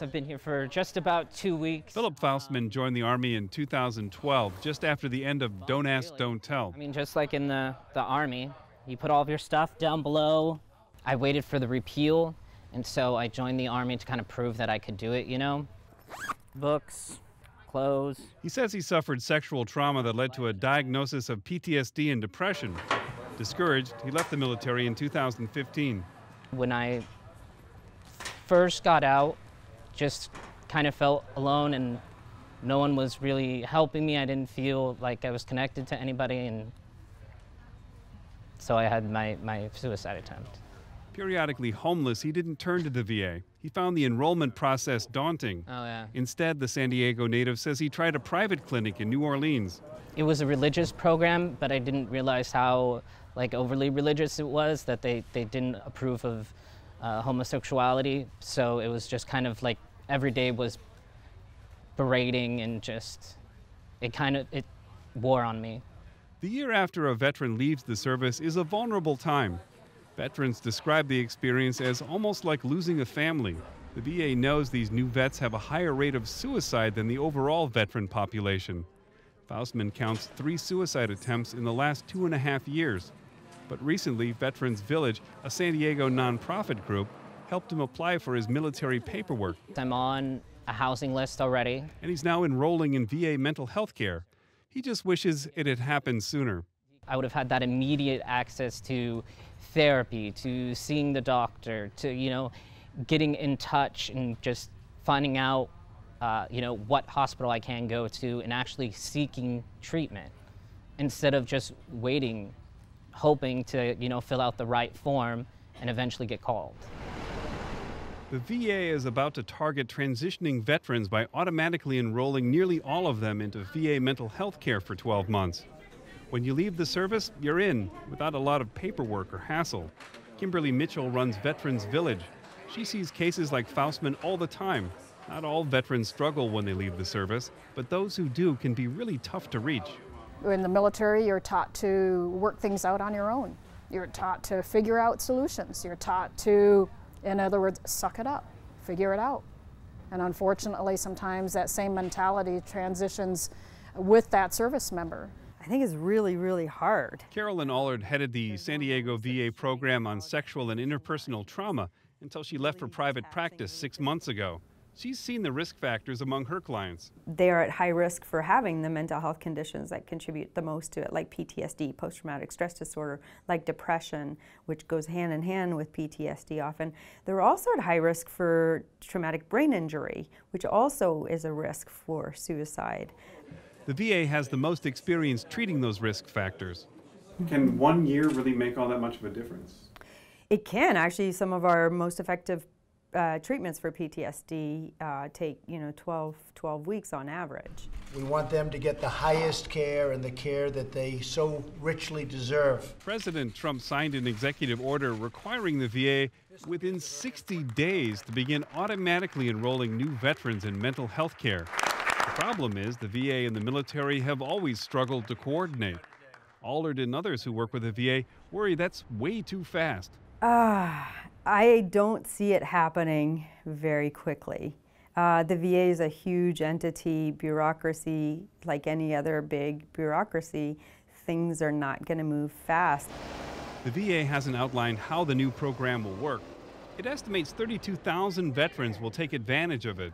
I've been here for just about 2 weeks. Philip Faustman joined the Army in 2012, just after the end of Don't Ask, Don't Tell. I mean, just like in the Army, you put all of your stuff down below. I waited for the repeal, and so I joined the Army to kind of prove that I could do it, you know? Books, clothes. He says he suffered sexual trauma that led to a diagnosis of PTSD and depression. Discouraged, he left the military in 2015. When I first got out, just kind of felt alone and no one was really helping me. I didn't feel like I was connected to anybody, and so I had my suicide attempt. Periodically homeless, he didn't turn to the VA. He found the enrollment process daunting. Oh, yeah. Instead, the San Diego native says he tried a private clinic in New Orleans. It was a religious program, but I didn't realize how overly religious it was, that they didn't approve of homosexuality. So it was just kind of like every day was berating, and just it wore on me. The year after a veteran leaves the service is a vulnerable time. Veterans describe the experience as almost like losing a family. The VA knows these new vets have a higher rate of suicide than the overall veteran population. Faustman counts 3 suicide attempts in the last 2.5 years. But recently, Veterans Village, a San Diego nonprofit group, helped him apply for his military paperwork. I'm on a housing list already. And he's now enrolling in VA mental health care. He just wishes it had happened sooner. I would have had that immediate access to therapy, to seeing the doctor, to, getting in touch and just finding out, what hospital I can go to and actually seeking treatment instead of just waiting, hoping to, fill out the right form and eventually get called. The VA is about to target transitioning veterans by automatically enrolling nearly all of them into VA mental health care for 12 months. When you leave the service, you're in, without a lot of paperwork or hassle. Kimberly Mitchell runs Veterans Village. She sees cases like Faustman all the time. Not all veterans struggle when they leave the service, but those who do can be really tough to reach. In the military, you're taught to work things out on your own. You're taught to figure out solutions. You're taught to, in other words, suck it up, figure it out. And unfortunately, sometimes that same mentality transitions with that service member. I think it's really, really hard. Carolyn Allard headed the San Diego VA program on sexual and interpersonal trauma until she left for private practice 6 months ago. She's seen the risk factors among her clients. They are at high risk for having the mental health conditions that contribute the most to it, like PTSD, post-traumatic stress disorder, like depression, which goes hand in hand with PTSD often. They're also at high risk for traumatic brain injury, which also is a risk for suicide. The VA has the most experience treating those risk factors. Can 1 year really make all that much of a difference? It can. Actually, some of our most effective treatments for PTSD take 12 weeks on average. We want them to get the highest care and the care that they so richly deserve. President Trump signed an executive order requiring the VA within 60 days to begin automatically enrolling new veterans in mental health care. The problem is the VA and the military have always struggled to coordinate. Allard and others who work with the VA worry that's way too fast. I don't see it happening very quickly. The VA is a huge entity, bureaucracy, like any other big bureaucracy. Things are not going to move fast. The VA hasn't outlined how the new program will work. It estimates 32,000 veterans will take advantage of it.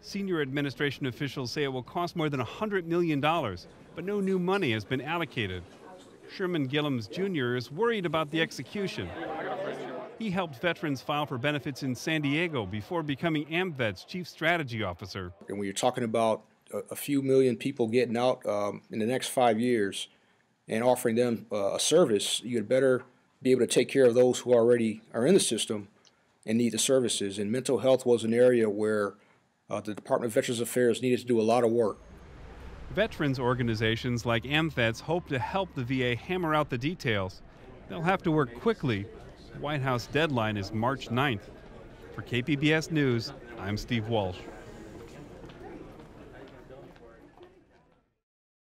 Senior administration officials say it will cost more than $100 million, but no new money has been allocated. Sherman Gillums Jr. is worried about the execution. He helped veterans file for benefits in San Diego before becoming AmVet's chief strategy officer. And when you're talking about a few million people getting out in the next 5 years and offering them a service, you'd better be able to take care of those who already are in the system and need the services. And mental health was an area where the Department of Veterans Affairs needed to do a lot of work. Veterans organizations like AmVets hope to help the VA hammer out the details. They'll have to work quickly. The White House deadline is March 9th. For KPBS News, I'm Steve Walsh.